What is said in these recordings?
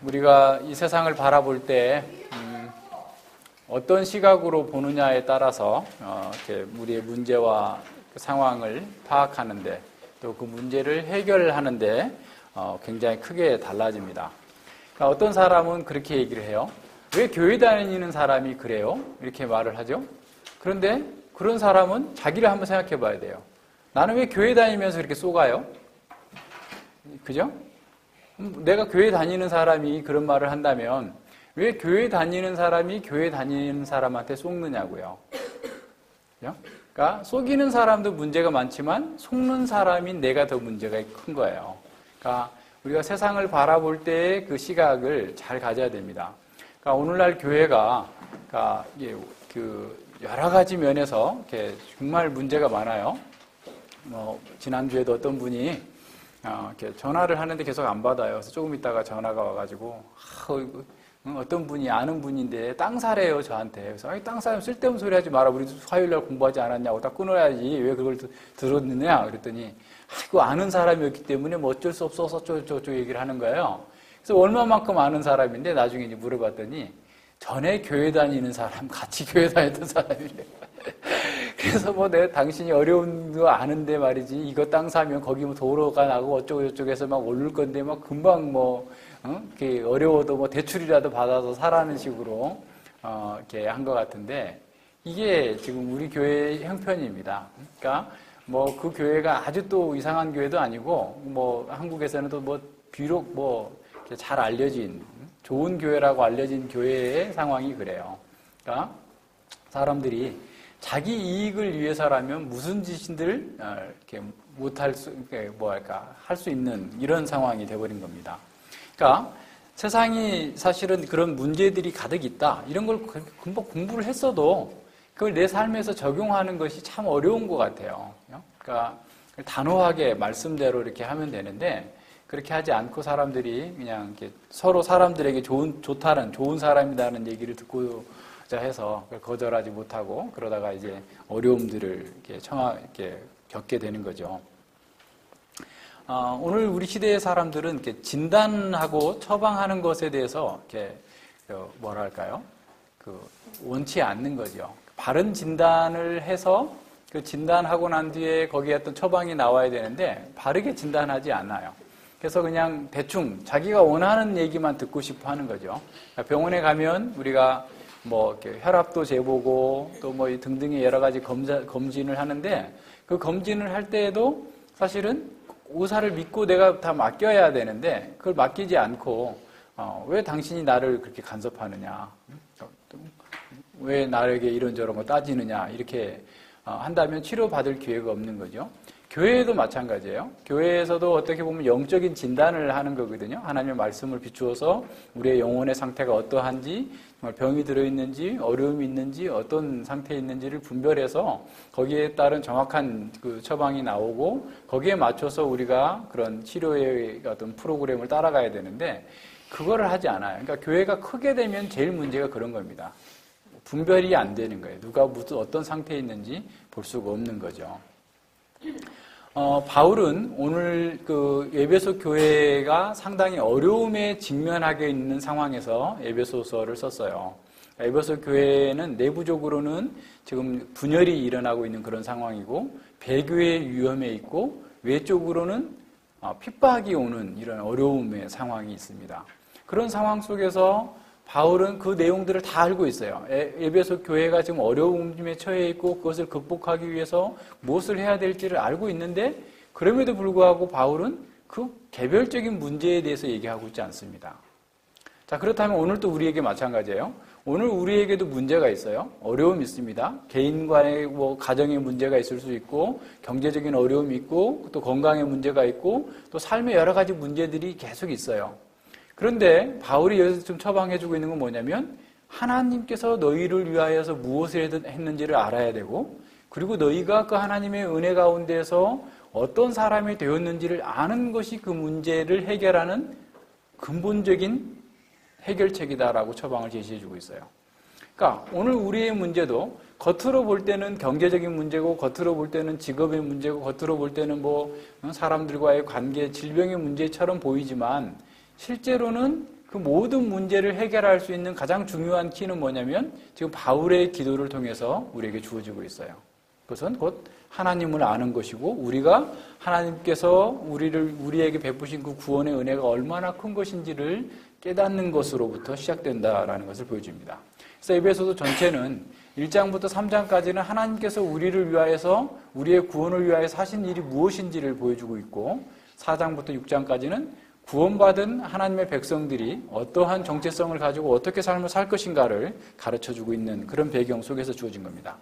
우리가 이 세상을 바라볼 때 어떤 시각으로 보느냐에 따라서 이렇게 우리의 문제와 그 상황을 파악하는데 또 그 문제를 해결하는데 굉장히 크게 달라집니다. 그러니까 어떤 사람은 그렇게 얘기를 해요. 왜 교회 다니는 사람이 그래요? 이렇게 말을 하죠. 그런데 그런 사람은 자기를 한번 생각해 봐야 돼요. 나는 왜 교회 다니면서 이렇게 쏘가요? 그죠? 내가 교회 다니는 사람이 그런 말을 한다면 왜 교회 다니는 사람이 교회 다니는 사람한테 속느냐고요. 그죠? 그러니까 속이는 사람도 문제가 많지만 속는 사람인 내가 더 문제가 큰 거예요. 그러니까 우리가 세상을 바라볼 때의 그 시각을 잘 가져야 됩니다. 그러니까 오늘날 교회가 그러니까 여러 가지 면에서 이렇게 정말 문제가 많아요. 지난주에도 어떤 분이 이렇게 전화를 하는데 계속 안 받아요. 그래서 조금 있다가 전화가 와가지고 어떤 분이 아는 분인데 땅 사래요 저한테. 그래서 땅 사면 쓸데없는 소리 하지 마라. 우리 화요일날 공부하지 않았냐고 딱 끊어야지. 왜 그걸 들었느냐 그랬더니 아이고 아는 사람이었기 때문에 뭐 어쩔 수 없어서 어쩌고 얘기를 하는 거예요. 그래서 얼마만큼 아는 사람인데 나중에 이제 물어봤더니 전에 교회 다니는 사람, 같이 교회 다녔던 사람이래요. 그래서 뭐 내가 당신이 어려운 거 아는데 말이지 이거 땅 사면 거기 뭐 도로가 나고 어쩌고 저쩌고 해서 막 오를 건데 막 금방 이렇게 어려워도 뭐 대출이라도 받아서 사라는 식으로 이렇게 한 것 같은데 이게 지금 우리 교회의 형편입니다. 그러니까 뭐 그 교회가 아주 또 이상한 교회도 아니고 뭐 한국에서는 또 뭐 비록 뭐 잘 알려진 좋은 교회라고 알려진 교회의 상황이 그래요. 그러니까 사람들이 자기 이익을 위해서라면 무슨 짓인들 이렇게 못할 수, 할 수 있는 이런 상황이 돼버린 겁니다. 그러니까 세상이 사실은 그런 문제들이 가득 있다. 이런 걸 금방 공부를 했어도 그걸 내 삶에서 적용하는 것이 참 어려운 것 같아요. 그러니까 단호하게 말씀대로 이렇게 하면 되는데 그렇게 하지 않고 사람들이 그냥 이렇게 서로 사람들에게 좋다는 좋은 사람이라는 얘기를 듣고자 해서 그걸 거절하지 못하고 그러다가 이제 어려움들을 이렇게 겪게 되는 거죠. 오늘 우리 시대의 사람들은 이렇게 진단하고 처방하는 것에 대해서 이렇게 원치 않는 거죠. 바른 진단을 해서 그 진단하고 난 뒤에 거기에 어떤 처방이 나와야 되는데 바르게 진단하지 않아요. 그래서 그냥 대충 자기가 원하는 얘기만 듣고 싶어 하는 거죠. 병원에 가면 우리가 이렇게 혈압도 재보고 또 등등의 여러 가지 검진을 하는데 그 검진을 할 때에도 사실은 의사를 믿고 내가 다 맡겨야 되는데 그걸 맡기지 않고 왜 당신이 나를 그렇게 간섭하느냐, 왜 나에게 이런저런 거 따지느냐 이렇게 한다면 치료받을 기회가 없는 거죠. 교회에도 마찬가지예요. 교회에서도 어떻게 보면 영적인 진단을 하는 거거든요. 하나님의 말씀을 비추어서 우리의 영혼의 상태가 어떠한지, 정말 병이 들어있는지, 어려움이 있는지, 어떤 상태에 있는지를 분별해서 거기에 따른 정확한 그 처방이 나오고 거기에 맞춰서 우리가 그런 치료의 어떤 프로그램을 따라가야 되는데 그거를 하지 않아요. 그러니까 교회가 크게 되면 제일 문제가 그런 겁니다. 분별이 안 되는 거예요. 누가 어떤 상태에 있는지 볼 수가 없는 거죠. 바울은 오늘 그 에베소 교회가 상당히 어려움에 직면하게 있는 상황에서 에베소서를 썼어요. 에베소 교회는 내부적으로는 지금 분열이 일어나고 있는 그런 상황이고 배교의 위험에 있고 외적으로는 핍박이 오는 이런 어려움의 상황이 있습니다. 그런 상황 속에서 바울은 그 내용들을 다 알고 있어요. 에베소 교회가 지금 어려움에 처해 있고 그것을 극복하기 위해서 무엇을 해야 될지를 알고 있는데 그럼에도 불구하고 바울은 그 개별적인 문제에 대해서 얘기하고 있지 않습니다. 자, 그렇다면 오늘 또 우리에게 마찬가지예요. 오늘 우리에게도 문제가 있어요. 어려움이 있습니다. 개인간의 가정의 문제가 있을 수 있고 경제적인 어려움이 있고 또 건강의 문제가 있고 또 삶의 여러 가지 문제들이 계속 있어요. 그런데 바울이 여기서 좀 처방해주고 있는 건 뭐냐면 하나님께서 너희를 위하여서 무엇을 했는지를 알아야 되고 그리고 너희가 그 하나님의 은혜 가운데서 어떤 사람이 되었는지를 아는 것이 그 문제를 해결하는 근본적인 해결책이다라고 처방을 제시해주고 있어요. 그러니까 오늘 우리의 문제도 겉으로 볼 때는 경제적인 문제고 겉으로 볼 때는 직업의 문제고 겉으로 볼 때는 사람들과의 관계, 질병의 문제처럼 보이지만 실제로는 그 모든 문제를 해결할 수 있는 가장 중요한 키는 뭐냐면 지금 바울의 기도를 통해서 우리에게 주어지고 있어요. 그것은 곧 하나님을 아는 것이고 우리가 하나님께서 우리에게 베푸신 그 구원의 은혜가 얼마나 큰 것인지를 깨닫는 것으로부터 시작된다라는 것을 보여줍니다. 그래서 에베소서 전체는 1장부터 3장까지는 하나님께서 우리를 위하여서 우리의 구원을 위하여서 하신 일이 무엇인지를 보여주고 있고 4장부터 6장까지는 구원받은 하나님의 백성들이 어떠한 정체성을 가지고 어떻게 삶을 살 것인가를 가르쳐주고 있는 그런 배경 속에서 주어진 겁니다.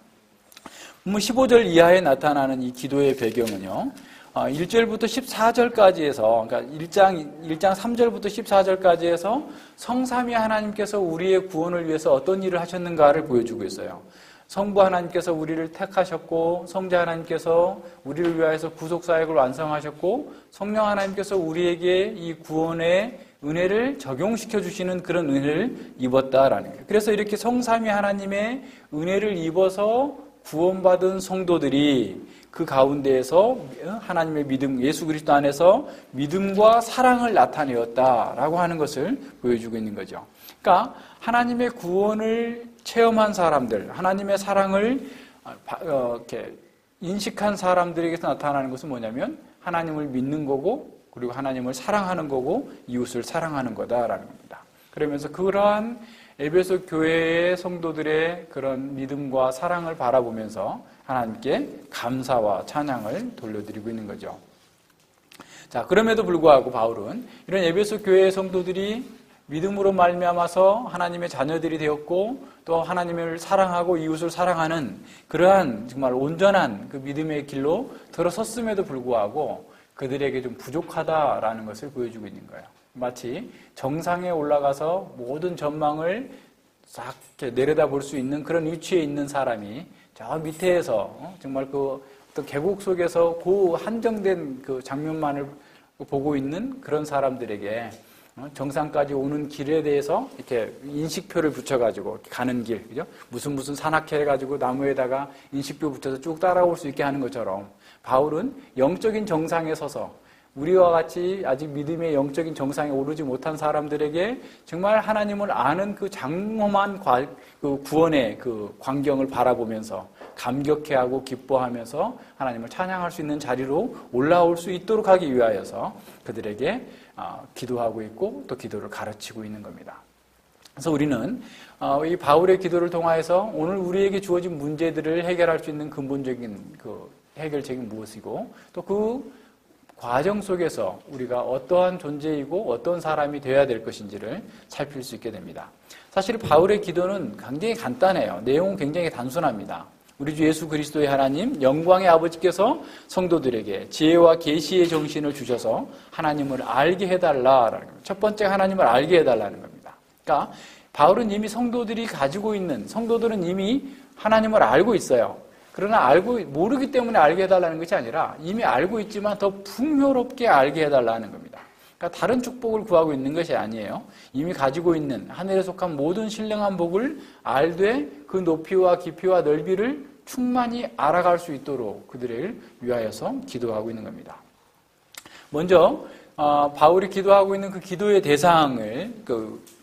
15절 이하에 나타나는 이 기도의 배경은요, 1절부터 14절까지 해서, 그러니까 1장 3절부터 14절까지 해서 성삼위 하나님께서 우리의 구원을 위해서 어떤 일을 하셨는가를 보여주고 있어요. 성부 하나님께서 우리를 택하셨고, 성자 하나님께서 우리를 위하여서 구속사역을 완성하셨고, 성령 하나님께서 우리에게 이 구원의 은혜를 적용시켜 주시는 그런 은혜를 입었다라는 거예요. 그래서 이렇게 성삼위 하나님의 은혜를 입어서 구원받은 성도들이 그 가운데에서 하나님의 믿음, 예수 그리스도 안에서 믿음과 사랑을 나타내었다라고 하는 것을 보여주고 있는 거죠. 그러니까 하나님의 구원을 체험한 사람들, 하나님의 사랑을 이렇게 인식한 사람들에게서 나타나는 것은 뭐냐면 하나님을 믿는 거고 그리고 하나님을 사랑하는 거고 이웃을 사랑하는 거다라는 겁니다. 그러면서 그러한 에베소 교회의 성도들의 그런 믿음과 사랑을 바라보면서 하나님께 감사와 찬양을 돌려드리고 있는 거죠. 자, 그럼에도 불구하고 바울은 이런 에베소 교회의 성도들이 믿음으로 말미암아서 하나님의 자녀들이 되었고 또 하나님을 사랑하고 이웃을 사랑하는 그러한 정말 온전한 그 믿음의 길로 들어섰음에도 불구하고 그들에게 좀 부족하다라는 것을 보여주고 있는 거예요. 마치 정상에 올라가서 모든 전망을 싹 내려다볼 수 있는 그런 위치에 있는 사람이 저 밑에서 정말 그 어떤 계곡 속에서 그 한정된 그 장면만을 보고 있는 그런 사람들에게 정상까지 오는 길에 대해서 이렇게 인식표를 붙여가지고 가는 길, 그죠? 무슨 산악회 해가지고 나무에다가 인식표 붙여서 쭉 따라올 수 있게 하는 것처럼 바울은 영적인 정상에 서서 우리와 같이 아직 믿음의 영적인 정상에 오르지 못한 사람들에게 정말 하나님을 아는 그 장엄한 그 구원의 그 광경을 바라보면서 감격해하고 기뻐하면서 하나님을 찬양할 수 있는 자리로 올라올 수 있도록 하기 위하여서 그들에게 기도하고 있고 또 기도를 가르치고 있는 겁니다. 그래서 우리는 이 바울의 기도를 통하여서 오늘 우리에게 주어진 문제들을 해결할 수 있는 근본적인 그 해결책이 무엇이고 또 그 과정 속에서 우리가 어떠한 존재이고 어떤 사람이 되어야 될 것인지를 살필 수 있게 됩니다. 사실 바울의 기도는 굉장히 간단해요. 내용은 굉장히 단순합니다. 우리 주 예수 그리스도의 하나님, 영광의 아버지께서 성도들에게 지혜와 계시의 정신을 주셔서 하나님을 알게 해달라라는 겁니다. 첫 번째 하나님을 알게 해달라는 겁니다. 그러니까 바울은 이미 성도들은 이미 하나님을 알고 있어요. 그러나 모르기 때문에 알게 해달라는 것이 아니라 이미 알고 있지만 더 풍요롭게 알게 해달라는 겁니다. 그러니까 다른 축복을 구하고 있는 것이 아니에요. 이미 가지고 있는 하늘에 속한 모든 신령한 복을 알되 그 높이와 깊이와 넓이를 충만히 알아갈 수 있도록 그들을 위하여서 기도하고 있는 겁니다. 먼저 바울이 기도하고 있는 그 기도의 대상을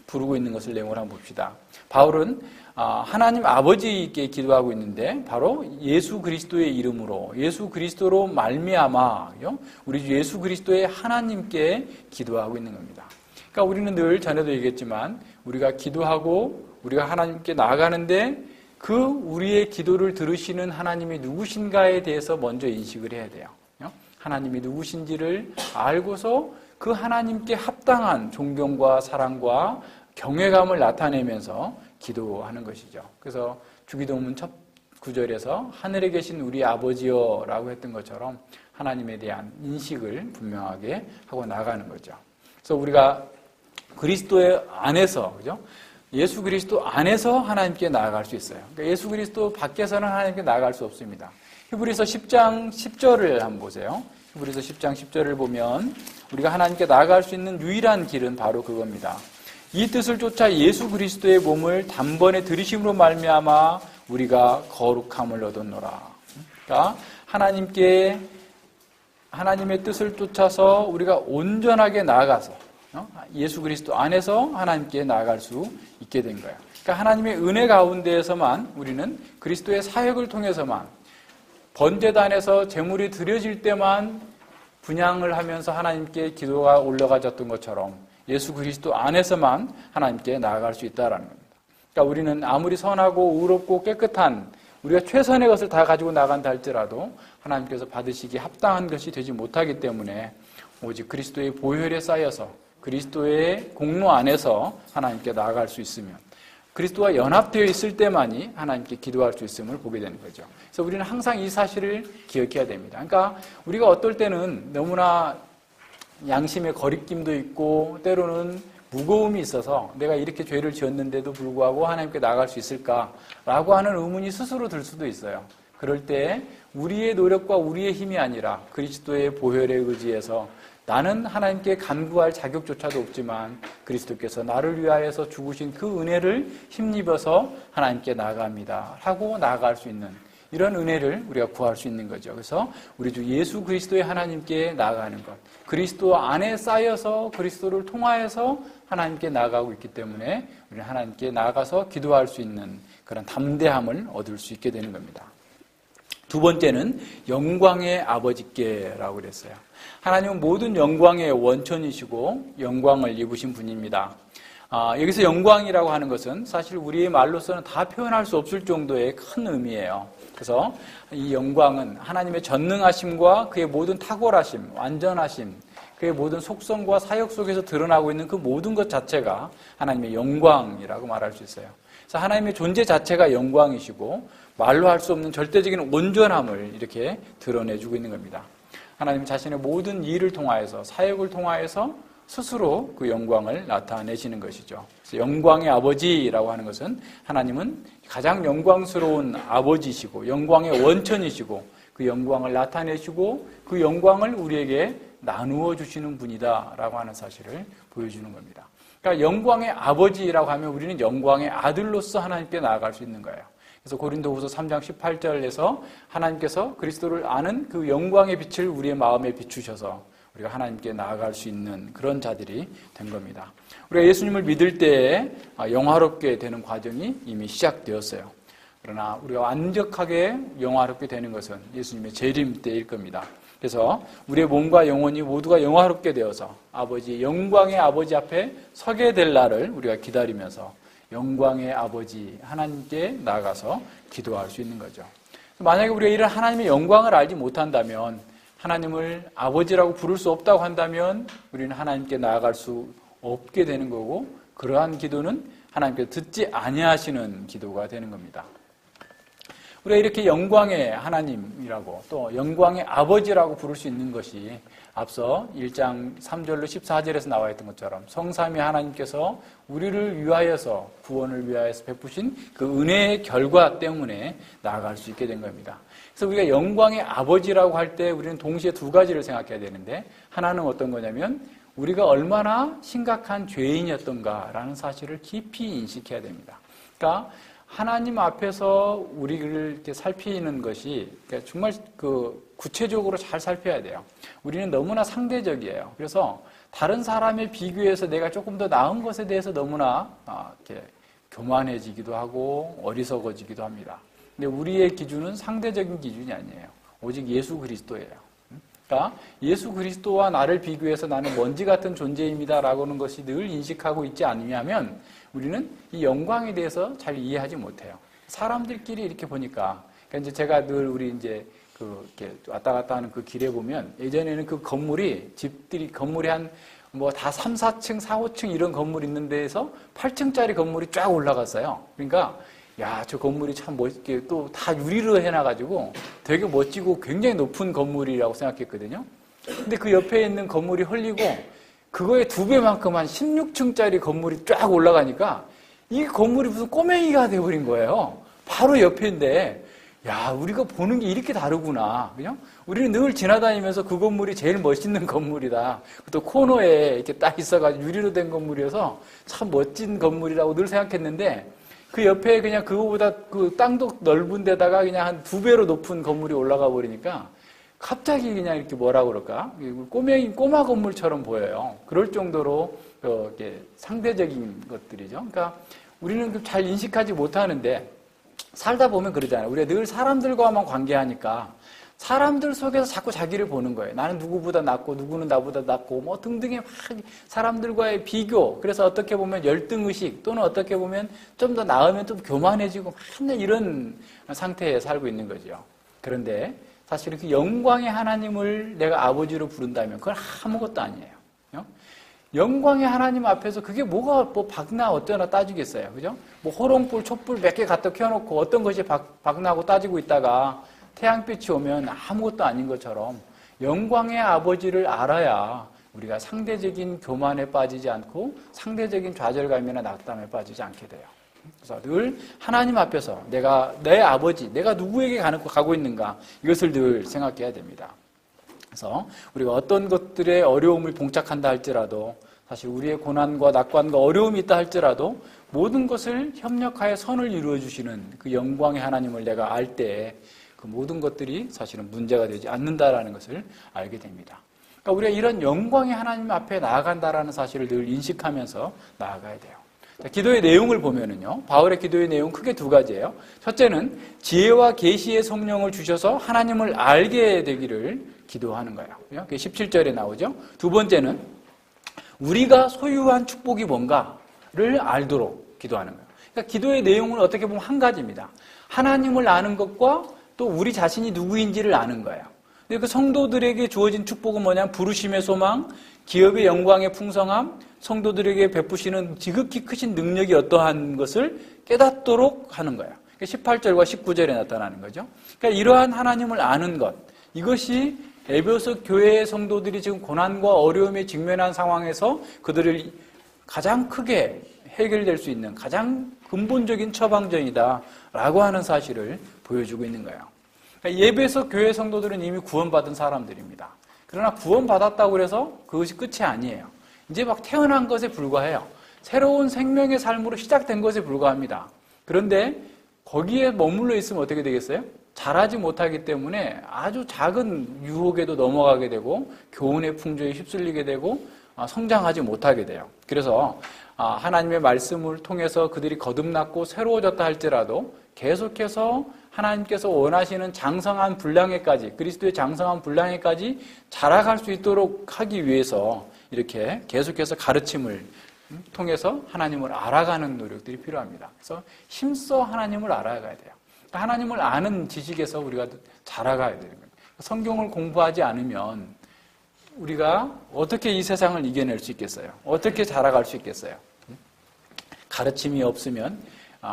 부르고 있는 것을 내용을 한번 봅시다. 바울은 하나님 아버지께 기도하고 있는데 바로 예수 그리스도의 이름으로 예수 그리스도로 말미암아 우리 주 예수 그리스도의 하나님께 기도하고 있는 겁니다. 그러니까 우리는 늘 전에도 얘기했지만 우리가 기도하고 우리가 하나님께 나아가는데 그 우리의 기도를 들으시는 하나님이 누구신가에 대해서 먼저 인식을 해야 돼요. 하나님이 누구신지를 알고서 그 하나님께 합당한 존경과 사랑과 경외감을 나타내면서 기도하는 것이죠. 그래서 주기도문 첫 구절에서 하늘에 계신 우리 아버지여 라고 했던 것처럼 하나님에 대한 인식을 분명하게 하고 나가는 거죠. 그래서 우리가 그리스도의 안에서, 그죠? 예수 그리스도 안에서 하나님께 나아갈 수 있어요. 그러니까 예수 그리스도 밖에서는 하나님께 나아갈 수 없습니다. 히브리서 10장 10절을 한번 보세요. 히브리서 10장 10절을 보면 우리가 하나님께 나아갈 수 있는 유일한 길은 바로 그겁니다. 이 뜻을 쫓아 예수 그리스도의 몸을 단번에 들이심으로 말미암아 우리가 거룩함을 얻었노라. 그러니까 하나님의 뜻을 쫓아서 우리가 온전하게 나아가서 예수 그리스도 안에서 하나님께 나아갈 수 있게 된 거예요. 그러니까 하나님의 은혜 가운데에서만 우리는 그리스도의 사역을 통해서만 번제단에서 제물이 드려질 때만 분향을 하면서 하나님께 기도가 올라가졌던 것처럼 예수 그리스도 안에서만 하나님께 나아갈 수 있다라는 겁니다. 그러니까 우리는 아무리 선하고 의롭고 깨끗한 우리가 최선의 것을 다 가지고 나간다 할지라도 하나님께서 받으시기 합당한 것이 되지 못하기 때문에 오직 그리스도의 보혈에 쌓여서 그리스도의 공로 안에서 하나님께 나아갈 수 있으면 그리스도와 연합되어 있을 때만이 하나님께 기도할 수 있음을 보게 되는 거죠. 그래서 우리는 항상 이 사실을 기억해야 됩니다. 그러니까 우리가 어떨 때는 너무나 양심의 거리낌도 있고 때로는 무거움이 있어서 내가 이렇게 죄를 지었는데도 불구하고 하나님께 나아갈 수 있을까라고 하는 의문이 스스로 들 수도 있어요. 그럴 때 우리의 노력과 우리의 힘이 아니라 그리스도의 보혈에 의지해서 나는 하나님께 간구할 자격조차도 없지만 그리스도께서 나를 위하여서 죽으신 그 은혜를 힘입어서 하나님께 나아갑니다 하고 나아갈 수 있는 이런 은혜를 우리가 구할 수 있는 거죠. 그래서 우리 주 예수 그리스도의 하나님께 나아가는 것, 그리스도 안에 쌓여서 그리스도를 통하여서 하나님께 나아가고 있기 때문에 우리는 하나님께 나아가서 기도할 수 있는 그런 담대함을 얻을 수 있게 되는 겁니다. 두 번째는 영광의 아버지께라고 그랬어요. 하나님은 모든 영광의 원천이시고 영광을 입으신 분입니다. 여기서 영광이라고 하는 것은 사실 우리의 말로서는 다 표현할 수 없을 정도의 큰 의미예요. 그래서 이 영광은 하나님의 전능하심과 그의 모든 탁월하심, 완전하심, 그의 모든 속성과 사역 속에서 드러나고 있는 그 모든 것 자체가 하나님의 영광이라고 말할 수 있어요. 그래서 하나님의 존재 자체가 영광이시고 말로 할 수 없는 절대적인 온전함을 이렇게 드러내주고 있는 겁니다. 하나님 자신의 모든 일을 통하여서 사역을 통하여서 스스로 그 영광을 나타내시는 것이죠. 그래서 영광의 아버지라고 하는 것은 하나님은 가장 영광스러운 아버지시고 영광의 원천이시고 그 영광을 나타내시고 그 영광을 우리에게 나누어 주시는 분이다라고 하는 사실을 보여주는 겁니다. 그러니까 영광의 아버지라고 하면 우리는 영광의 아들로서 하나님께 나아갈 수 있는 거예요. 그래서 고린도후서 3장 18절에서 하나님께서 그리스도를 아는 그 영광의 빛을 우리의 마음에 비추셔서 우리가 하나님께 나아갈 수 있는 그런 자들이 된 겁니다. 우리가 예수님을 믿을 때에 영화롭게 되는 과정이 이미 시작되었어요. 그러나 우리가 완벽하게 영화롭게 되는 것은 예수님의 재림 때일 겁니다. 그래서 우리의 몸과 영혼이 모두가 영화롭게 되어서 아버지, 영광의 아버지 앞에 서게 될 날을 우리가 기다리면서 영광의 아버지 하나님께 나아가서 기도할 수 있는 거죠. 만약에 우리가 이런 하나님의 영광을 알지 못한다면 하나님을 아버지라고 부를 수 없다고 한다면 우리는 하나님께 나아갈 수 없게 되는 거고 그러한 기도는 하나님께서 듣지 아니하시는 기도가 되는 겁니다. 우리가 이렇게 영광의 하나님이라고 또 영광의 아버지라고 부를 수 있는 것이 앞서 1장 3절로 14절에서 나와 있던 것처럼 성삼위 하나님께서 우리를 위하여서 구원을 위하여서 베푸신 그 은혜의 결과 때문에 나아갈 수 있게 된 겁니다. 그래서 우리가 영광의 아버지라고 할 때 우리는 동시에 두 가지를 생각해야 되는데 하나는 어떤 거냐면 우리가 얼마나 심각한 죄인이었던가라는 사실을 깊이 인식해야 됩니다. 그러니까 하나님 앞에서 우리를 이렇게 살피는 것이 정말 구체적으로 잘 살펴야 돼요. 우리는 너무나 상대적이에요. 그래서 다른 사람에 비교해서 내가 조금 더 나은 것에 대해서 너무나 이렇게 교만해지기도 하고 어리석어지기도 합니다. 근데 우리의 기준은 상대적인 기준이 아니에요. 오직 예수 그리스도예요. 그러니까 예수 그리스도와 나를 비교해서 나는 먼지 같은 존재입니다라고 하는 것이 늘 인식하고 있지 않으면 우리는 이 영광에 대해서 잘 이해하지 못해요. 사람들끼리 이렇게 보니까, 그러니까 이제 제가 늘 우리 이제 이렇게 왔다 갔다 하는 그 길에 보면 예전에는 그 건물이 한 뭐 다 3, 4층, 4, 5층 이런 건물이 있는 데에서 8층짜리 건물이 쫙 올라갔어요. 그러니까 야, 저 건물이 참 멋있게 또 다 유리로 해놔가지고 되게 멋지고 굉장히 높은 건물이라고 생각했거든요. 근데 그 옆에 있는 건물이 헐리고 그거의 2배만큼 한 16층짜리 건물이 쫙 올라가니까 이 건물이 무슨 꼬맹이가 돼버린 거예요. 바로 옆인데 야, 우리가 보는 게 이렇게 다르구나. 그냥 우리는 늘 지나다니면서 그 건물이 제일 멋있는 건물이다. 또 코너에 이렇게 딱 있어가지고 유리로 된 건물이어서 참 멋진 건물이라고 늘 생각했는데 그 옆에 그냥 그거보다 그 땅도 넓은 데다가 그냥 한 2배로 높은 건물이 올라가 버리니까 갑자기 그냥 이렇게 뭐라 그럴까? 꼬마 건물처럼 보여요. 그럴 정도로 이렇게 상대적인 것들이죠. 그러니까 우리는 잘 인식하지 못하는데 살다 보면 그러잖아요. 우리가 늘 사람들과만 관계하니까 사람들 속에서 자꾸 자기를 보는 거예요. 나는 누구보다 낫고 누구는 나보다 낫고 뭐 등등의 막 사람들과의 비교. 그래서 어떻게 보면 열등의식 또는 어떻게 보면 좀 더 나으면 좀 교만해지고 맨날 이런 상태에 살고 있는 거죠. 그런데 사실은 그 영광의 하나님을 내가 아버지로 부른다면 그건 아무것도 아니에요. 영광의 하나님 앞에서 그게 뭐가 뭐 박나 어쩌나 따지겠어요. 그죠? 뭐 호롱불, 촛불 몇 개 갖다 켜놓고 어떤 것이 박나고 따지고 있다가 태양빛이 오면 아무것도 아닌 것처럼 영광의 아버지를 알아야 우리가 상대적인 교만에 빠지지 않고 상대적인 좌절감이나 낙담에 빠지지 않게 돼요. 그래서 늘 하나님 앞에서 내 아버지, 내가 누구에게 가고 있는가 이것을 늘 생각해야 됩니다. 그래서 우리가 어떤 것들의 어려움을 봉착한다 할지라도 사실 우리의 고난과 낙관과 어려움이 있다 할지라도 모든 것을 협력하여 선을 이루어 주시는 그 영광의 하나님을 내가 알 때 그 모든 것들이 사실은 문제가 되지 않는다라는 것을 알게 됩니다. 그러니까 우리가 이런 영광의 하나님 앞에 나아간다라는 사실을 늘 인식하면서 나아가야 돼요. 자, 기도의 내용을 보면은요, 바울의 기도의 내용 크게 두 가지예요. 첫째는 지혜와 계시의 성령을 주셔서 하나님을 알게 되기를 기도하는 거예요. 그게 17절에 나오죠. 두 번째는 우리가 소유한 축복이 뭔가를 알도록 기도하는 거예요. 그러니까 기도의 내용은 어떻게 보면 한 가지입니다. 하나님을 아는 것과 또 우리 자신이 누구인지를 아는 거예요. 근데 그 성도들에게 주어진 축복은 뭐냐면 부르심의 소망, 기업의 영광의 풍성함, 성도들에게 베푸시는 지극히 크신 능력이 어떠한 것을 깨닫도록 하는 거예요. 18절과 19절에 나타나는 거죠. 그러니까 이러한 하나님을 아는 것, 이것이 에베소 교회의 성도들이 지금 고난과 어려움에 직면한 상황에서 그들을 가장 크게 해결될 수 있는 가장 근본적인 처방전이다라고 하는 사실을 보여주고 있는 거예요. 그러니까 에베소 교회 성도들은 이미 구원받은 사람들입니다. 그러나 구원받았다고 해서 그것이 끝이 아니에요. 이제 막 태어난 것에 불과해요. 새로운 생명의 삶으로 시작된 것에 불과합니다. 그런데 거기에 머물러 있으면 어떻게 되겠어요? 자라지 못하기 때문에 아주 작은 유혹에도 넘어가게 되고 교훈의 풍조에 휩쓸리게 되고 성장하지 못하게 돼요. 그래서 하나님의 말씀을 통해서 그들이 거듭났고 새로워졌다 할지라도 계속해서 하나님께서 원하시는 장성한 분량에까지, 그리스도의 장성한 분량에까지 자라갈 수 있도록 하기 위해서 이렇게 계속해서 가르침을 통해서 하나님을 알아가는 노력들이 필요합니다. 그래서 힘써 하나님을 알아가야 돼요. 하나님을 아는 지식에서 우리가 자라가야 되는 거예요. 성경을 공부하지 않으면 우리가 어떻게 이 세상을 이겨낼 수 있겠어요? 어떻게 자라갈 수 있겠어요? 가르침이 없으면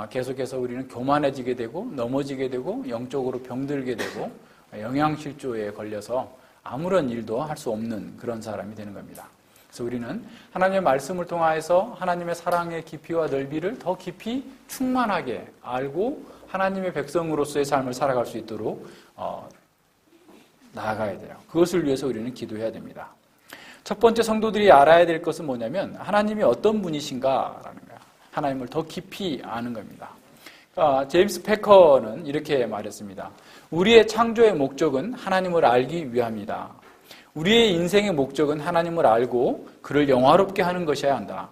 계속해서 우리는 교만해지게 되고 넘어지게 되고 영적으로 병들게 되고 영양실조에 걸려서 아무런 일도 할 수 없는 그런 사람이 되는 겁니다. 그래서 우리는 하나님의 말씀을 통하여서 하나님의 사랑의 깊이와 넓이를 더 깊이 충만하게 알고 하나님의 백성으로서의 삶을 살아갈 수 있도록 나아가야 돼요. 그것을 위해서 우리는 기도해야 됩니다. 첫 번째 성도들이 알아야 될 것은 뭐냐면 하나님이 어떤 분이신가라는 거예요. 하나님을 더 깊이 아는 겁니다. 제임스 패커는 이렇게 말했습니다. 우리의 창조의 목적은 하나님을 알기 위함이다. 우리의 인생의 목적은 하나님을 알고 그를 영화롭게 하는 것이어야 한다.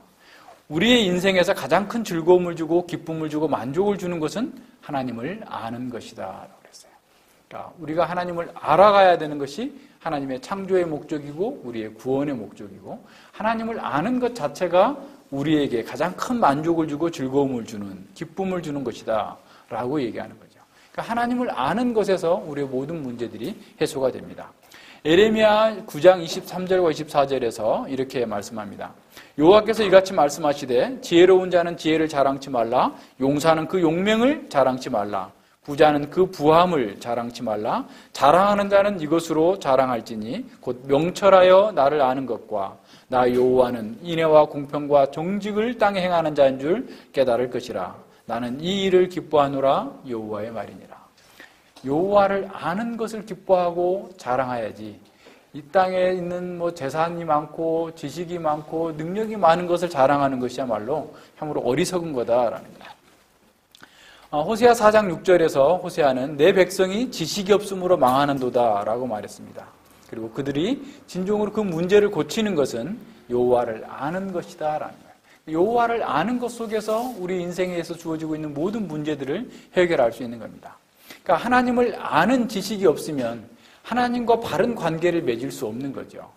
우리의 인생에서 가장 큰 즐거움을 주고 기쁨을 주고 만족을 주는 것은 하나님을 아는 것이다. 그랬어요. 그러니까 우리가 하나님을 알아가야 되는 것이 하나님의 창조의 목적이고 우리의 구원의 목적이고 하나님을 아는 것 자체가 우리에게 가장 큰 만족을 주고 즐거움을 주는 기쁨을 주는 것이다 라고 얘기하는 거죠. 그러니까 하나님을 아는 것에서 우리의 모든 문제들이 해소가 됩니다. 에레미야 9장 23절과 24절에서 이렇게 말씀합니다. 여호와께서 이같이 말씀하시되 지혜로운 자는 지혜를 자랑치 말라. 용사는 그 용맹을 자랑치 말라. 부자는 그 부함을 자랑치 말라. 자랑하는 자는 이것으로 자랑할지니 곧 명철하여 나를 아는 것과 나 여호와는 인애와 공평과 정직을 땅에 행하는 자인 줄 깨달을 것이라. 나는 이 일을 기뻐하노라. 여호와의 말이니라. 여호와를 아는 것을 기뻐하고 자랑해야지. 이 땅에 있는 재산이 많고 지식이 많고 능력이 많은 것을 자랑하는 것이야말로 참으로 어리석은 거다라는 거예요. 호세아 4장 6절에서 호세아는 내 백성이 지식이 없음으로 망하는도다 라고 말했습니다. 그리고 그들이 진정으로 그 문제를 고치는 것은 여호와를 아는 것이다 라는 거예요. 여호와를 아는 것 속에서 우리 인생에서 주어지고 있는 모든 문제들을 해결할 수 있는 겁니다. 그러니까 하나님을 아는 지식이 없으면 하나님과 바른 관계를 맺을 수 없는 거죠.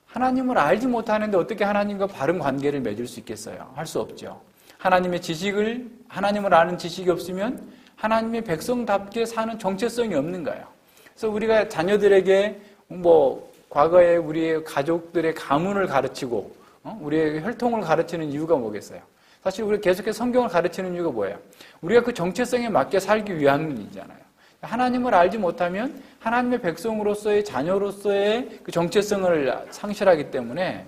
하나님을 알지 못하는데 어떻게 하나님과 바른 관계를 맺을 수 있겠어요? 할 수 없죠. 하나님을 아는 지식이 없으면 하나님의 백성답게 사는 정체성이 없는 거예요. 그래서 우리가 자녀들에게 과거에 우리의 가족들의 가문을 가르치고 우리의 혈통을 가르치는 이유가 뭐겠어요? 사실 우리가 계속해서 성경을 가르치는 이유가 뭐예요? 우리가 그 정체성에 맞게 살기 위함이잖아요. 하나님을 알지 못하면 하나님의 백성으로서의 자녀로서의 그 정체성을 상실하기 때문에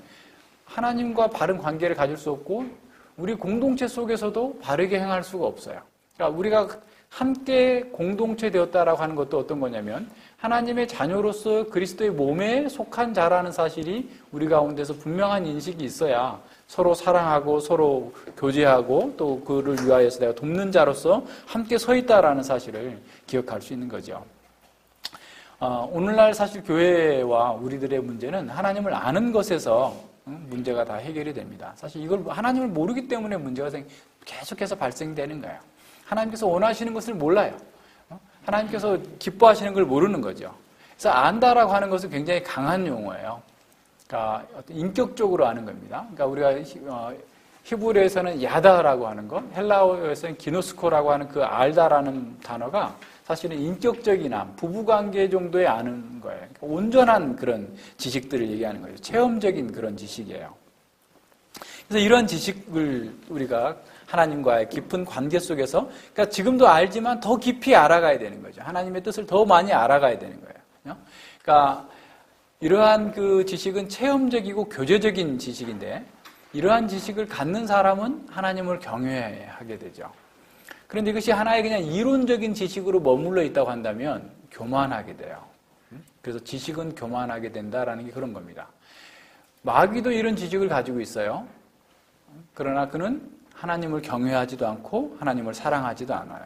하나님과 바른 관계를 가질 수 없고 우리 공동체 속에서도 바르게 행할 수가 없어요. 그러니까 우리가 함께 공동체 되었다라고 하는 것도 어떤 거냐면 하나님의 자녀로서 그리스도의 몸에 속한 자라는 사실이 우리 가운데서 분명한 인식이 있어야 서로 사랑하고 서로 교제하고 또 그를 위하여서 내가 돕는 자로서 함께 서 있다라는 사실을 기억할 수 있는 거죠. 오늘날 사실 교회와 우리들의 문제는 하나님을 아는 것에서 문제가 다 해결이 됩니다. 사실 이걸 하나님을 모르기 때문에 문제가 계속해서 발생되는 거예요. 하나님께서 원하시는 것을 몰라요. 하나님께서 기뻐하시는 걸 모르는 거죠. 그래서 안다라고 하는 것은 굉장히 강한 용어예요. 그러니까 인격적으로 아는 겁니다. 그러니까 우리가 히브리어에서는 야다라고 하는 것, 헬라어에서는 기노스코라고 하는 그 알다라는 단어가 사실은 인격적인 암, 부부관계 정도의 아는 거예요. 그러니까 온전한 그런 지식들을 얘기하는 거예요. 체험적인 그런 지식이에요. 그래서 이런 지식을 우리가 하나님과의 깊은 관계 속에서, 그러니까 지금도 알지만 더 깊이 알아가야 되는 거죠. 하나님의 뜻을 더 많이 알아가야 되는 거예요. 그러니까 이러한 그 지식은 체험적이고 교제적인 지식인데, 이러한 지식을 갖는 사람은 하나님을 경외하게 되죠. 그런데 이것이 하나의 그냥 이론적인 지식으로 머물러 있다고 한다면 교만하게 돼요. 그래서 지식은 교만하게 된다라는 게 그런 겁니다. 마귀도 이런 지식을 가지고 있어요. 그러나 그는 하나님을 경외하지도 않고 하나님을 사랑하지도 않아요.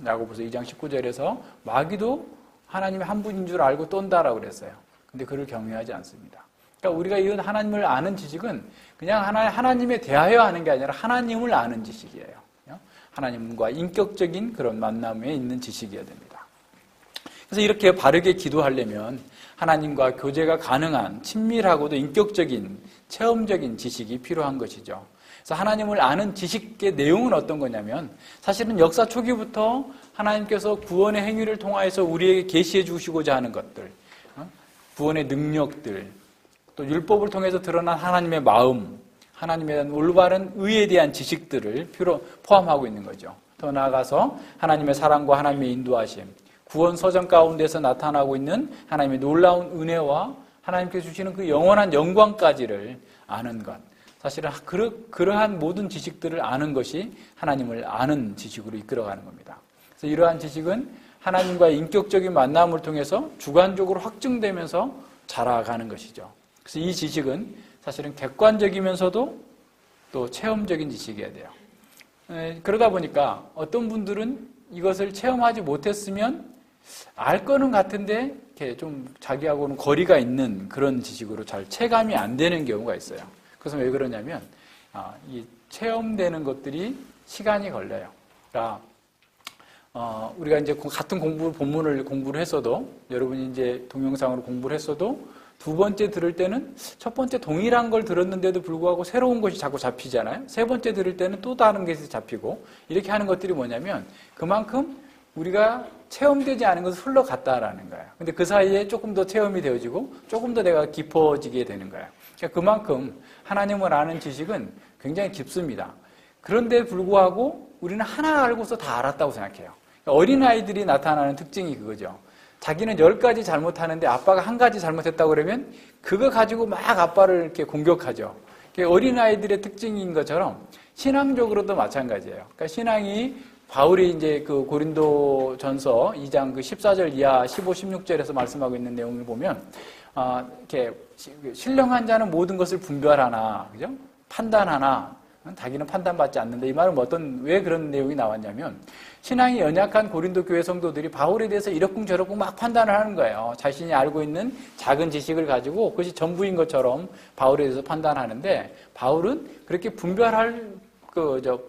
야고보서 2장 19절에서 마귀도 하나님의 한 분인 줄 알고 떤다라고 그랬어요. 근데 그를 경외하지 않습니다. 그러니까 우리가 이런 하나님을 아는 지식은 그냥 하나님에 대하여 하는 게 아니라 하나님을 아는 지식이에요. 하나님과 인격적인 그런 만남에 있는 지식이어야 됩니다. 그래서 이렇게 바르게 기도하려면 하나님과 교제가 가능한 친밀하고도 인격적인 체험적인 지식이 필요한 것이죠. 그래서 하나님을 아는 지식의 내용은 어떤 거냐면 사실은 역사 초기부터 하나님께서 구원의 행위를 통하여서 우리에게 계시해 주시고자 하는 것들, 구원의 능력들, 또 율법을 통해서 드러난 하나님의 마음, 하나님에 대한 올바른 의에 대한 지식들을 포함하고 있는 거죠. 더 나아가서 하나님의 사랑과 하나님의 인도하심, 구원 서정 가운데서 나타나고 있는 하나님의 놀라운 은혜와 하나님께서 주시는 그 영원한 영광까지를 아는 것. 사실은 그러한 모든 지식들을 아는 것이 하나님을 아는 지식으로 이끌어가는 겁니다. 그래서 이러한 지식은 하나님과의 인격적인 만남을 통해서 주관적으로 확증되면서 자라가는 것이죠. 그래서 이 지식은 사실은 객관적이면서도 또 체험적인 지식이어야 돼요. 그러다 보니까 어떤 분들은 이것을 체험하지 못했으면 알 거는 같은데 이렇게 좀 자기하고는 거리가 있는 그런 지식으로 잘 체감이 안 되는 경우가 있어요. 그래서 왜 그러냐면 이 체험되는 것들이 시간이 걸려요. 그러니까 우리가 이제 같은 본문을 공부를 했어도 여러분이 이제 동영상으로 공부를 했어도 두 번째 들을 때는 첫 번째 동일한 걸 들었는데도 불구하고 새로운 것이 자꾸 잡히잖아요. 세 번째 들을 때는 또 다른 것이 잡히고 이렇게 하는 것들이 뭐냐면 그만큼 우리가 체험되지 않은 것을 흘러갔다라는 거예요. 근데 그 사이에 조금 더 체험이 되어지고 조금 더 내가 깊어지게 되는 거예요. 그러니까 그만큼 하나님을 아는 지식은 굉장히 깊습니다. 그런데 불구하고 우리는 하나 알고서 다 알았다고 생각해요. 그러니까 어린아이들이 나타나는 특징이 그거죠. 자기는 10가지 잘못하는데 아빠가 한 가지 잘못했다고 그러면 그거 가지고 막 아빠를 이렇게 공격하죠. 어린아이들의 특징인 것처럼 신앙적으로도 마찬가지예요. 그러니까 신앙이 바울이 이제 그 고린도 전서 2장 그 14절 이하 15, 16절에서 말씀하고 있는 내용을 보면, 이렇게 신령한 자는 모든 것을 분별하나, 그죠? 판단하나, 자기는 판단받지 않는다. 이 말은 왜 그런 내용이 나왔냐면, 신앙이 연약한 고린도 교회 성도들이 바울에 대해서 이러쿵저러쿵 막 판단을 하는 거예요. 자신이 알고 있는 작은 지식을 가지고 그것이 전부인 것처럼 바울에 대해서 판단하는데, 바울은 그렇게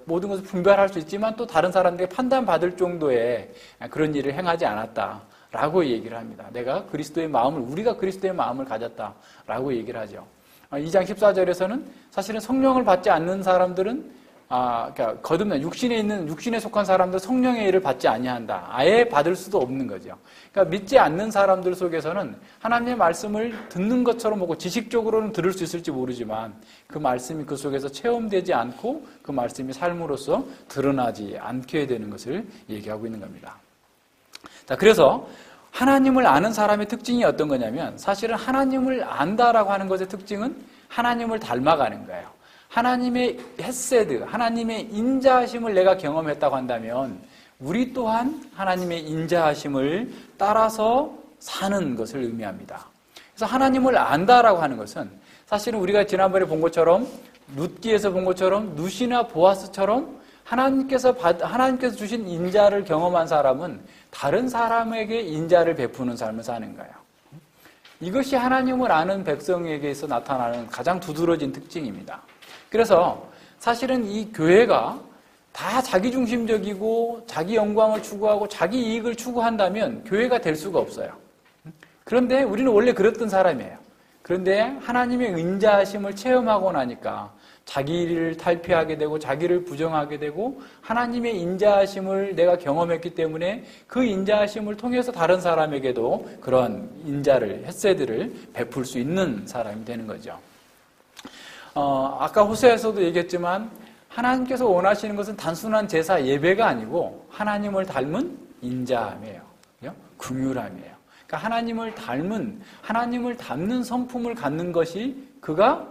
모든 것을 분별할 수 있지만 또 다른 사람들에게 판단받을 정도의 그런 일을 행하지 않았다라고 얘기를 합니다. 우리가 그리스도의 마음을 가졌다라고 얘기를 하죠. 2장 14절에서는 사실은 성령을 받지 않는 사람들은 그러니까 거듭난 육신에 속한 사람들 성령의 일을 받지 아니한다. 아예 받을 수도 없는 거죠. 그러니까 믿지 않는 사람들 속에서는 하나님의 말씀을 듣는 것처럼 보고 지식적으로는 들을 수 있을지 모르지만 그 말씀이 그 속에서 체험되지 않고 그 말씀이 삶으로서 드러나지 않게 되는 것을 얘기하고 있는 겁니다. 자, 그래서 하나님을 아는 사람의 특징이 어떤 거냐면, 사실은 하나님을 안다라고 하는 것의 특징은 하나님을 닮아가는 거예요. 하나님의 헤세드, 하나님의 인자하심을 내가 경험했다고 한다면 우리 또한 하나님의 인자하심을 따라서 사는 것을 의미합니다. 그래서 하나님을 안다라고 하는 것은 사실은 우리가 지난번에 본 것처럼, 룻기에서 본 것처럼, 룻이나 보아스처럼 하나님께서 주신 인자를 경험한 사람은 다른 사람에게 인자를 베푸는 삶을 사는 거예요. 이것이 하나님을 아는 백성에게서 나타나는 가장 두드러진 특징입니다. 그래서 사실은 이 교회가 다 자기중심적이고 자기 영광을 추구하고 자기 이익을 추구한다면 교회가 될 수가 없어요. 그런데 우리는 원래 그랬던 사람이에요. 그런데 하나님의 인자하심을 체험하고 나니까 자기를 탈피하게 되고 자기를 부정하게 되고 하나님의 인자하심을 내가 경험했기 때문에 그 인자하심을 통해서 다른 사람에게도 그런 인자를, 헤세드를 베풀 수 있는 사람이 되는 거죠. 아까 호세아에서도 얘기했지만 하나님께서 원하시는 것은 단순한 제사, 예배가 아니고 하나님을 닮은 인자함이에요. 긍휼함이에요. 그러니까 하나님을 닮는 성품을 갖는 것이 그가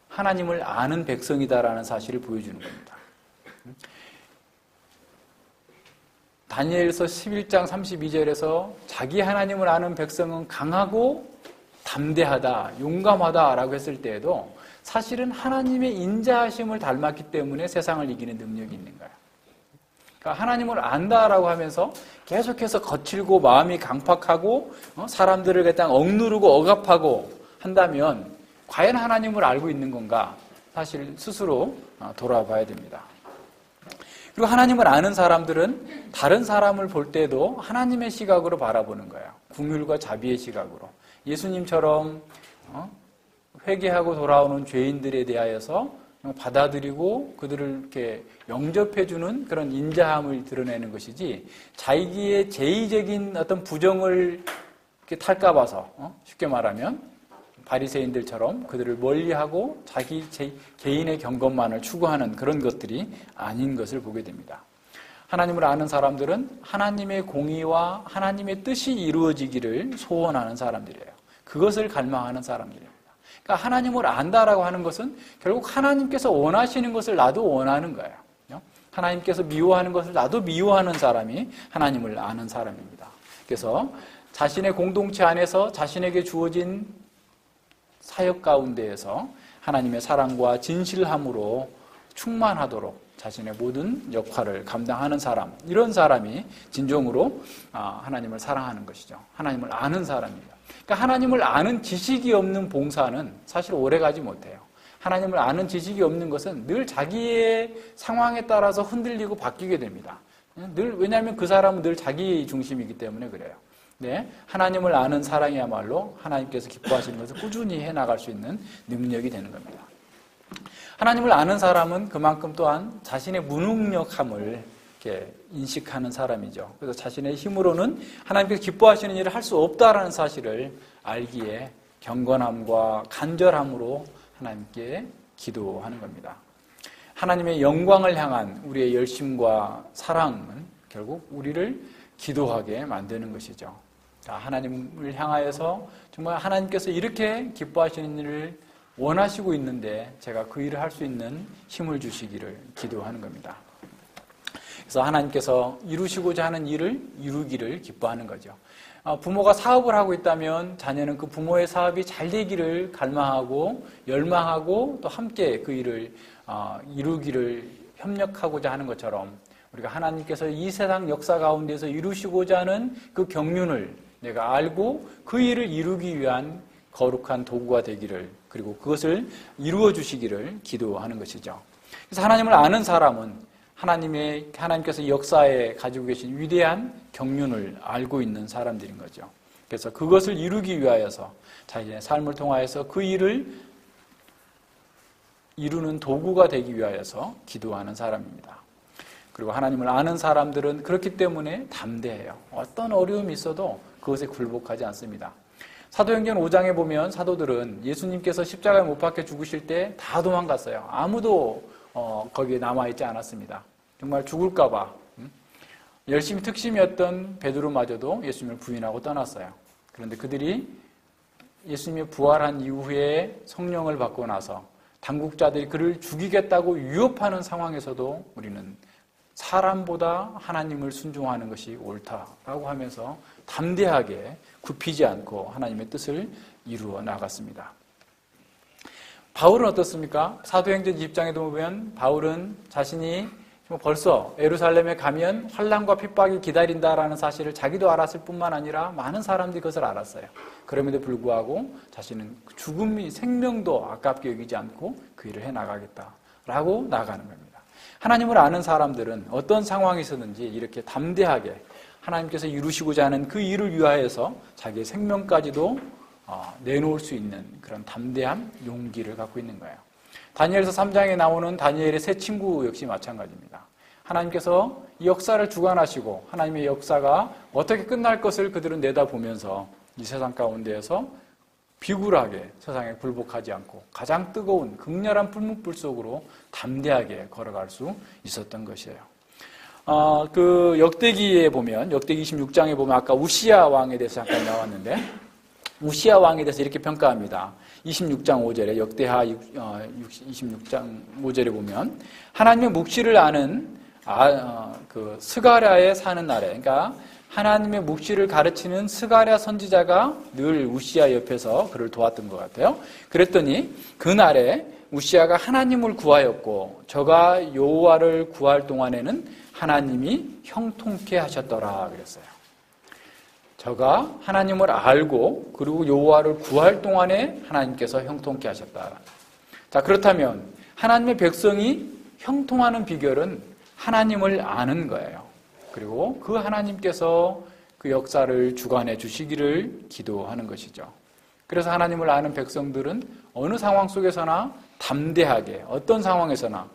하나님을 아는 백성이다라는 사실을 보여주는 겁니다. 다니엘서 11장 32절에서 자기 하나님을 아는 백성은 강하고 담대하다, 용감하다라고 했을 때에도 사실은 하나님의 인자하심을 닮았기 때문에 세상을 이기는 능력이 있는 거예요. 그러니까 하나님을 안다라고 하면서 계속해서 거칠고 마음이 강팍하고 사람들을 그냥 억누르고 억압하고 한다면 과연 하나님을 알고 있는 건가? 사실 스스로 돌아봐야 됩니다. 그리고 하나님을 아는 사람들은 다른 사람을 볼 때도 하나님의 시각으로 바라보는 거예요. 긍휼과 자비의 시각으로. 예수님처럼 회개하고 돌아오는 죄인들에 대하여서 받아들이고 그들을 이렇게 영접해주는 그런 인자함을 드러내는 것이지, 자기의 제의적인 어떤 부정을 이렇게 탈까 봐서 쉽게 말하면 바리새인들처럼 그들을 멀리하고 자기 개인의 경건만을 추구하는 그런 것들이 아닌 것을 보게 됩니다. 하나님을 아는 사람들은 하나님의 공의와 하나님의 뜻이 이루어지기를 소원하는 사람들이에요. 그것을 갈망하는 사람들이에요. 그러니까 하나님을 안다라고 하는 것은 결국 하나님께서 원하시는 것을 나도 원하는 거예요. 하나님께서 미워하는 것을 나도 미워하는 사람이 하나님을 아는 사람입니다. 그래서 자신의 공동체 안에서 자신에게 주어진 사역 가운데에서 하나님의 사랑과 진실함으로 충만하도록 자신의 모든 역할을 감당하는 사람, 이런 사람이 진정으로 하나님을 사랑하는 것이죠. 하나님을 아는 사람입니다. 그러니까 하나님을 아는 지식이 없는 봉사는 사실 오래가지 못해요. 하나님을 아는 지식이 없는 것은 늘 자기의 상황에 따라서 흔들리고 바뀌게 됩니다. 왜냐하면 그 사람은 늘 자기 중심이기 때문에 그래요. 네, 하나님을 아는 사랑이야말로 하나님께서 기뻐하시는 것을 꾸준히 해나갈 수 있는 능력이 되는 겁니다. 하나님을 아는 사람은 그만큼 또한 자신의 무능력함을 이렇게 인식하는 사람이죠. 그래서 자신의 힘으로는 하나님께서 기뻐하시는 일을 할 수 없다라는 사실을 알기에 경건함과 간절함으로 하나님께 기도하는 겁니다. 하나님의 영광을 향한 우리의 열심과 사랑은 결국 우리를 기도하게 만드는 것이죠. 하나님을 향하여서 정말 하나님께서 이렇게 기뻐하시는 일을 원하시고 있는데 제가 그 일을 할 수 있는 힘을 주시기를 기도하는 겁니다. 그래서 하나님께서 이루시고자 하는 일을 이루기를 기뻐하는 거죠. 부모가 사업을 하고 있다면 자녀는 그 부모의 사업이 잘 되기를 갈망하고 열망하고 또 함께 그 일을 이루기를 협력하고자 하는 것처럼 우리가 하나님께서 이 세상 역사 가운데서 이루시고자 하는 그 경륜을 내가 알고 그 일을 이루기 위한 거룩한 도구가 되기를, 그리고 그것을 이루어 주시기를 기도하는 것이죠. 그래서 하나님을 아는 사람은 하나님께서 역사에 가지고 계신 위대한 경륜을 알고 있는 사람들인 거죠. 그래서 그것을 이루기 위하여서 자기의 삶을 통하여서 그 일을 이루는 도구가 되기 위하여서 기도하는 사람입니다. 그리고 하나님을 아는 사람들은 그렇기 때문에 담대해요. 어떤 어려움이 있어도 그것에 굴복하지 않습니다. 사도행전 5장에 보면 사도들은 예수님께서 십자가에 못 박혀 죽으실 때 다 도망갔어요. 아무도 거기에 남아있지 않았습니다. 정말 죽을까 봐 열심히 특심이었던 베드로마저도 예수님을 부인하고 떠났어요. 그런데 그들이 예수님이 부활한 이후에 성령을 받고 나서 당국자들이 그를 죽이겠다고 위협하는 상황에서도 우리는 사람보다 하나님을 순종하는 것이 옳다라고 하면서 담대하게 굽히지 않고 하나님의 뜻을 이루어 나갔습니다. 바울은 어떻습니까? 사도행전 20장에도 보면 바울은 자신이 벌써 예루살렘에 가면 환난과 핍박이 기다린다라는 사실을 자기도 알았을 뿐만 아니라 많은 사람들이 그것을 알았어요. 그럼에도 불구하고 자신은 죽음이 생명도 아깝게 여기지 않고 그 일을 해나가겠다라고 나가는 겁니다. 하나님을 아는 사람들은 어떤 상황에서든지 이렇게 담대하게 하나님께서 이루시고자 하는 그 일을 위하여서 자기의 생명까지도 내놓을 수 있는 그런 담대한 용기를 갖고 있는 거예요. 다니엘서 3장에 나오는 다니엘의 세 친구 역시 마찬가지입니다. 하나님께서 이 역사를 주관하시고 하나님의 역사가 어떻게 끝날 것을 그들은 내다보면서 이 세상 가운데에서 비굴하게 세상에 굴복하지 않고 가장 뜨거운 극렬한 불문불 속으로 담대하게 걸어갈 수 있었던 것이에요. 그 역대기에 보면, 역대기 26장에 보면 아까 우시야 왕에 대해서 잠깐 나왔는데 우시야 왕에 대해서 이렇게 평가합니다. 26장 5절에 역대하 26장 5절에 보면 하나님의 묵시를 아는 그 스가랴에 사는 날에, 그러니까 하나님의 묵시를 가르치는 스가랴 선지자가 늘 우시야 옆에서 그를 도왔던 것 같아요. 그랬더니 그날에 우시야가 하나님을 구하였고 저가 여호와를 구할 동안에는 하나님이 형통케 하셨더라 그랬어요. 저가 하나님을 알고 그리고 여호와를 구할 동안에 하나님께서 형통케 하셨다. 자, 그렇다면 하나님의 백성이 형통하는 비결은 하나님을 아는 거예요. 그리고 그 하나님께서 그 역사를 주관해 주시기를 기도하는 것이죠. 그래서 하나님을 아는 백성들은 어느 상황 속에서나 담대하게 어떤 상황에서나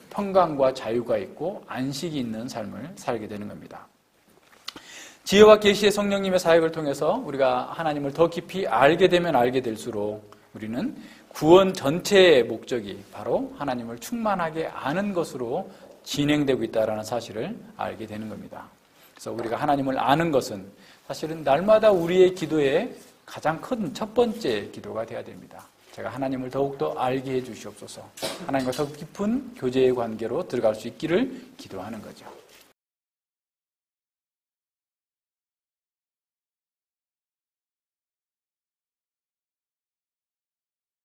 평강과 자유가 있고 안식이 있는 삶을 살게 되는 겁니다. 지혜와 계시의 성령님의 사역을 통해서 우리가 하나님을 더 깊이 알게 되면 알게 될수록 우리는 구원 전체의 목적이 바로 하나님을 충만하게 아는 것으로 진행되고 있다는 사실을 알게 되는 겁니다. 그래서 우리가 하나님을 아는 것은 사실은 날마다 우리의 기도의 가장 큰 첫 번째 기도가 되어야 됩니다. 제가 하나님을 더욱더 알게 해 주시옵소서. 하나님과 더 깊은 교제의 관계로 들어갈 수 있기를 기도하는 거죠.